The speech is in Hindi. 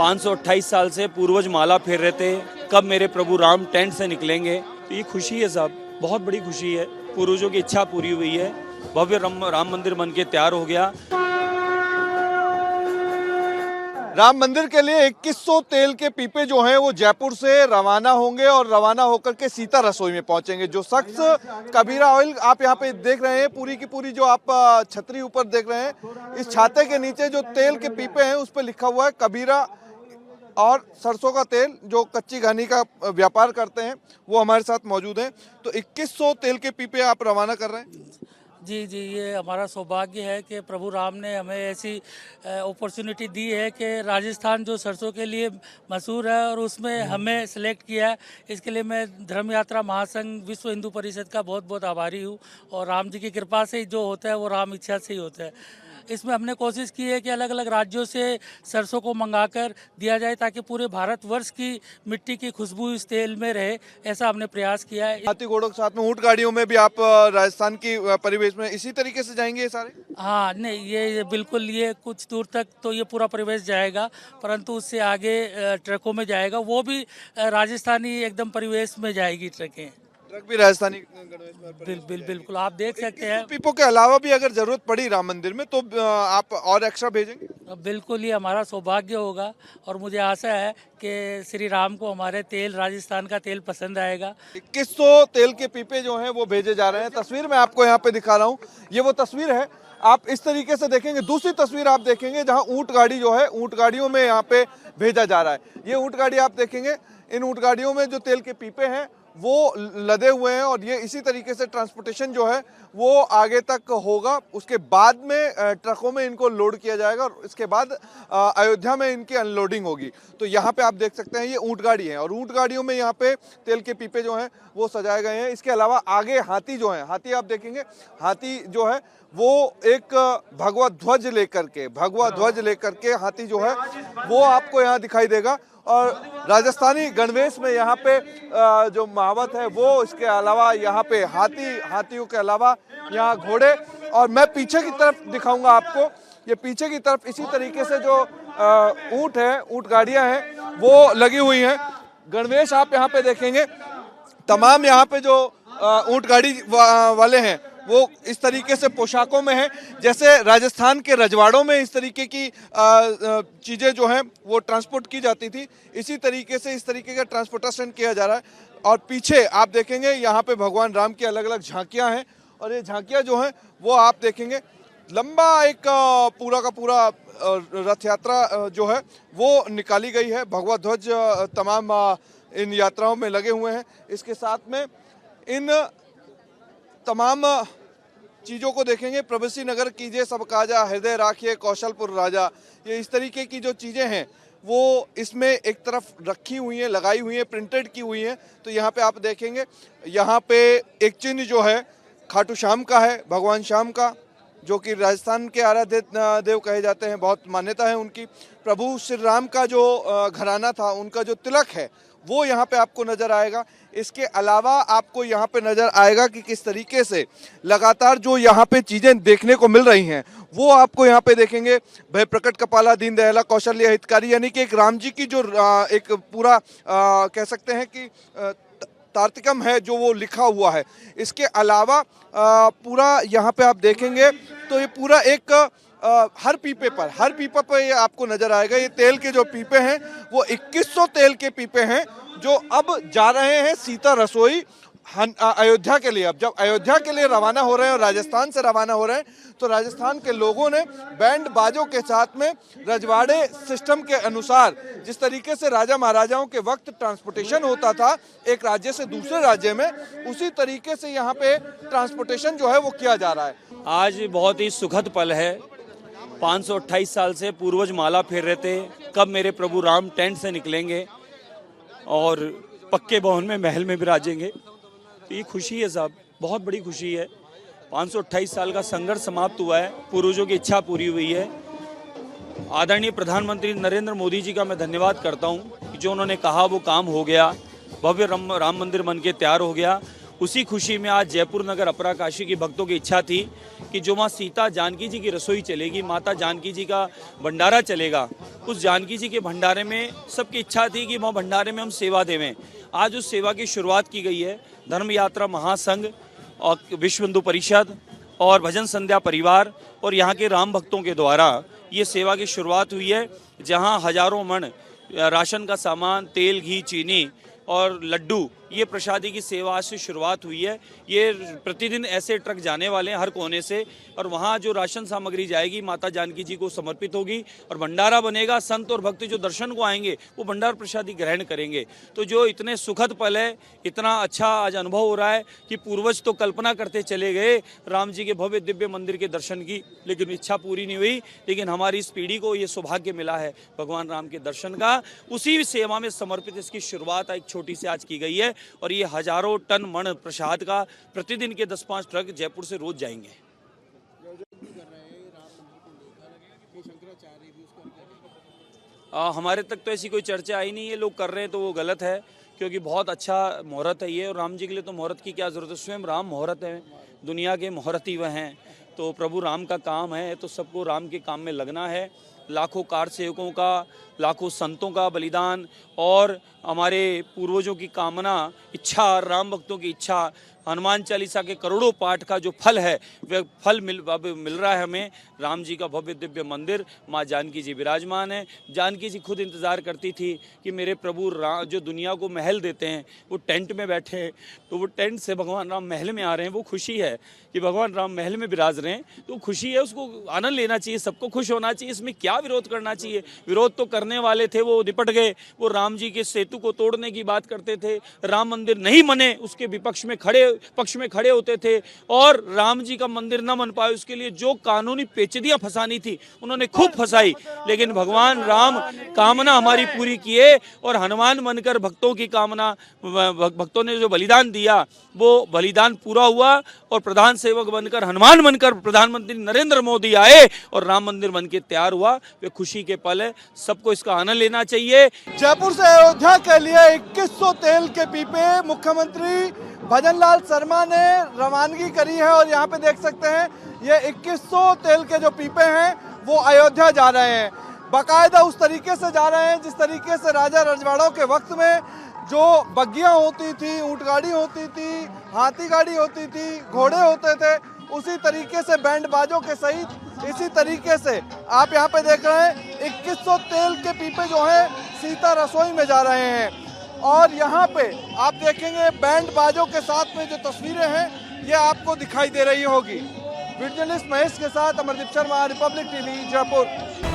528 साल से पूर्वज माला फेर रहे थे, कब मेरे प्रभु राम टेंट से निकलेंगे। तो ये खुशी है साहब, बहुत बड़ी खुशी है। पूर्वजों की इच्छा पूरी हुई है, भव्य राम मंदिर बन के तैयार हो गया। राम मंदिर के लिए 2100 तेल के पीपे जो हैं वो जयपुर से रवाना होंगे और रवाना होकर के सीता रसोई में पहुंचेंगे। जो शख्स कबीरा ऑयल आप यहाँ पे देख रहे हैं, पूरी की पूरी जो आप छतरी ऊपर देख रहे हैं, इस छाते के नीचे जो तेल के पीपे हैं उस पर लिखा हुआ है कबीरा और सरसों का तेल, जो कच्ची घानी का व्यापार करते हैं वो हमारे साथ मौजूद हैं। तो 2100 तेल के पीपे आप रवाना कर रहे हैं। जी, ये हमारा सौभाग्य है कि प्रभु राम ने हमें ऐसी अपॉर्चुनिटी दी है कि राजस्थान जो सरसों के लिए मशहूर है और उसमें हमें सेलेक्ट किया है। इसके लिए मैं धर्म यात्रा महासंघ विश्व हिंदू परिषद का बहुत बहुत आभारी हूँ। और राम जी की कृपा से जो होता है वो राम इच्छा से ही होता है। इसमें हमने कोशिश की है कि अलग अलग राज्यों से सरसों को मंगाकर दिया जाए ताकि पूरे भारतवर्ष की मिट्टी की खुशबू इस तेल में रहे, ऐसा हमने प्रयास किया है। हाथी घोड़ों के साथ में ऊंट गाड़ियों में भी आप राजस्थान की परिवेश में इसी तरीके से जाएंगे ये सारे? हाँ, नहीं, ये बिल्कुल, ये कुछ दूर तक तो ये पूरा परिवेश जाएगा, परंतु उससे आगे ट्रकों में जाएगा, वो भी राजस्थानी एकदम परिवेश में जाएगी ट्रकें। ट्रक भी राजस्थानी बिल्कुल आप देख सकते हैं। पीपों के अलावा भी अगर जरूरत पड़ी राम मंदिर में तो आप और एक्स्ट्रा भेजेंगे? बिल्कुल, ये हमारा सौभाग्य होगा और मुझे आशा है कि श्री राम को हमारे तेल, राजस्थान का तेल पसंद आएगा। 2100 तेल के पीपे जो हैं वो भेजे जा रहे हैं। तस्वीर मैं आपको यहाँ पे दिखा रहा हूँ, ये वो तस्वीर है। आप इस तरीके से देखेंगे, दूसरी तस्वीर आप देखेंगे जहाँ ऊंट गाड़ी जो है, ऊंट गाड़ियों में यहाँ पे भेजा जा रहा है। ये ऊंट गाड़ी आप देखेंगे, इन ऊंट गाड़ियों में जो तेल के पीपे हैं वो लदे हुए हैं और ये इसी तरीके से ट्रांसपोर्टेशन जो है वो आगे तक होगा। उसके बाद में ट्रकों में इनको लोड किया जाएगा और इसके बाद अयोध्या में इनकी अनलोडिंग होगी। तो यहाँ पे आप देख सकते हैं ये ऊंट गाड़ी है और ऊंट गाड़ियों में यहाँ पे तेल के पीपे जो हैं वो सजाए गए हैं। इसके अलावा आगे हाथी जो है, हाथी आप देखेंगे, हाथी जो है वो एक भगवा ध्वज लेकर के हाथी जो है वो आपको यहाँ दिखाई देगा। और राजस्थानी गणवेश में यहाँ पे जो महावत है वो, इसके अलावा यहाँ पे हाथियों के अलावा यहाँ घोड़े, और मैं पीछे की तरफ दिखाऊंगा आपको। ये पीछे की तरफ इसी तरीके से जो ऊंट है, ऊंट गाड़ियां हैं वो लगी हुई हैं। गणवेश आप यहाँ पे देखेंगे, तमाम यहाँ पे जो ऊंट गाड़ी वाले हैं वो इस तरीके से पोशाकों में है, जैसे राजस्थान के रजवाड़ों में इस तरीके की चीज़ें जो हैं वो ट्रांसपोर्ट की जाती थी। इसी तरीके से इस तरीके का ट्रांसपोर्टेशन किया जा रहा है। और पीछे आप देखेंगे यहाँ पे भगवान राम की अलग अलग झांकियाँ हैं और ये झांकियाँ जो हैं वो आप देखेंगे लंबा एक पूरा का पूरा रथ यात्रा जो है वो निकाली गई है। भगवा ध्वज तमाम इन यात्राओं में लगे हुए हैं। इसके साथ में इन तमाम चीज़ों को देखेंगे, प्रवेशी नगर कीजिए सब काजा, हृदय राखिए कौशलपुर राजा। ये इस तरीके की जो चीज़ें हैं वो इसमें एक तरफ रखी हुई हैं, लगाई हुई हैं, प्रिंटेड की हुई हैं। तो यहाँ पे आप देखेंगे, यहाँ पे एक चिन्ह जो है खाटू श्याम का है, भगवान श्याम का, जो कि राजस्थान के आराध्य देव कहे जाते हैं, बहुत मान्यता है उनकी। प्रभु श्री राम का जो घराना था, उनका जो तिलक है वो यहाँ पे आपको नजर आएगा। इसके अलावा आपको यहाँ पे नजर आएगा कि किस तरीके से लगातार जो यहाँ पे चीजें देखने को मिल रही हैं वो आपको यहाँ पे देखेंगे। भय प्रकट कपाला दीन दयाला कौशल्य हितकारी, यानी कि एक राम जी की जो एक पूरा कह सकते हैं कि तार्तिकम है जो वो लिखा हुआ है। इसके अलावा पूरा यहाँ पे आप देखेंगे तो ये पूरा एक हर पीपे पर ये आपको नजर आएगा। ये तेल के जो पीपे हैं वो 2100 तेल के पीपे हैं जो अब जा रहे हैं सीता रसोई अयोध्या के लिए। अब जब अयोध्या के लिए रवाना हो रहे हैं और राजस्थान से रवाना हो रहे हैं तो राजस्थान के लोगों ने बैंड बाजों के साथ में रजवाड़े सिस्टम के अनुसार, जिस तरीके से राजा महाराजाओं के वक्त ट्रांसपोर्टेशन होता था एक राज्य से दूसरे राज्य में, उसी तरीके से यहाँ पे ट्रांसपोर्टेशन जो है वो किया जा रहा है। आज बहुत ही सुखद पल है। 528 साल से पूर्वज माला फेर रहे थे, कब मेरे प्रभु राम टेंट से निकलेंगे और पक्के भवन में महल में विराजेंगे। तो ये खुशी है साहब, बहुत बड़ी खुशी है। 528 साल का संघर्ष समाप्त हुआ है, पूर्वजों की इच्छा पूरी हुई है। आदरणीय प्रधानमंत्री नरेंद्र मोदी जी का मैं धन्यवाद करता हूं कि जो उन्होंने कहा वो काम हो गया, भव्य राम मंदिर बन के तैयार हो गया। उसी खुशी में आज जयपुर नगर अपरा काशी की भक्तों की इच्छा थी कि जो माँ सीता जानकी जी की रसोई चलेगी, माता जानकी जी का भंडारा चलेगा, उस जानकी जी के भंडारे में सबकी इच्छा थी कि माँ भंडारे में हम सेवा देवें। आज उस सेवा की शुरुआत की गई है। धर्म यात्रा महासंघ और विश्व हिंदू परिषद और भजन संध्या परिवार और यहाँ के राम भक्तों के द्वारा ये सेवा की शुरुआत हुई है, जहाँ हजारों मन राशन का सामान, तेल, घी, चीनी और लड्डू, ये प्रसादी की सेवा आज से शुरुआत हुई है। ये प्रतिदिन ऐसे ट्रक जाने वाले हैं हर कोने से, और वहाँ जो राशन सामग्री जाएगी माता जानकी जी को समर्पित होगी और भंडारा बनेगा। संत और भक्त जो दर्शन को आएंगे वो भंडार प्रसादी ग्रहण करेंगे। तो जो इतने सुखद पल है, इतना अच्छा आज अनुभव हो रहा है कि पूर्वज तो कल्पना करते चले गए राम जी के भव्य दिव्य मंदिर के दर्शन की, लेकिन इच्छा पूरी नहीं हुई। लेकिन हमारी इस पीढ़ी को ये सौभाग्य मिला है भगवान राम के दर्शन का। उसी सेवा में समर्पित इसकी शुरुआत एक छोटी सी आज की गई है, और ये हजारों टन मण प्रसाद का प्रतिदिन के 10-5 ट्रक जयपुर से रोज जाएंगे। हमारे तक तो ऐसी कोई चर्चा आई नहीं है। लोग कर रहे हैं तो वो गलत है, क्योंकि बहुत अच्छा मुहूर्त है ये, और राम जी के लिए तो मुहूर्त की क्या जरूरत है, स्वयं राम मुहूर्त है, दुनिया के मुहूर्त ही वह हैं। तो प्रभु राम का काम है, तो सबको राम के काम में लगना है। लाखों कार सेवकों का, लाखों संतों का बलिदान और हमारे पूर्वजों की कामना, इच्छा, राम भक्तों की इच्छा, हनुमान चालीसा के करोड़ों पाठ का जो फल है वह फल मिल रहा है हमें। राम जी का भव्य दिव्य मंदिर, माँ जानकी जी विराजमान है। जानकी जी खुद इंतज़ार करती थी कि मेरे प्रभु राम जो दुनिया को महल देते हैं वो टेंट में बैठे हैं, तो वो टेंट से भगवान राम महल में आ रहे हैं। वो खुशी है कि भगवान राम महल में विराज रहे हैं, तो खुशी है, उसको आनंद लेना चाहिए, सबको खुश होना चाहिए। इसमें क्या विरोध करना चाहिए? विरोध तो करने वाले थे वो निपट गए। वो राम जी के सेतु को तोड़ने की बात करते थे, राम मंदिर नहीं बने उसके पक्ष में खड़े होते थे, और राम जी का मंदिर न बन पाए उसके लिए जो कानूनी पेचीदियां फंसानी थी उन्होंने खूब फंसाई। लेकिन भगवान राम कामना हमारी पूरी किए, और हनुमान बनकर भक्तों की कामना, भक्तों ने जो बलिदान दिया वो बलिदान पूरा हुआ, और प्रधान सेवक बनकर, हनुमान बनकर प्रधानमंत्री नरेंद्र मोदी आए और राम मंदिर बनके तैयार हुआ। वे खुशी के पल है, सबको इसका आनंद लेना चाहिए। जयपुर से अयोध्या के लिए 2100 तेल के पीपे मुख्यमंत्री भजनलाल शर्मा ने रवानगी करी है, और यहाँ पे देख सकते हैं ये 2100 तेल के जो पीपे हैं वो अयोध्या जा रहे हैं। बाकायदा उस तरीके से जा रहे हैं जिस तरीके से राजा रजवाड़ों के वक्त में जो बग्गियां होती थी, ऊंट गाड़ी होती थी, हाथी गाड़ी होती थी, घोड़े होते थे, उसी तरीके से बैंड बाजों के सहित इसी तरीके से आप यहाँ पे देख रहे हैं 2100 तेल के पीपे जो हैं सीता रसोई में जा रहे हैं। और यहाँ पे आप देखेंगे बैंड बाजों के साथ में जो तस्वीरें हैं ये आपको दिखाई दे रही होगी। वीडियो जर्नलिस्ट महेश के साथ अमरदीप शर्मा, रिपब्लिक टीवी, जयपुर।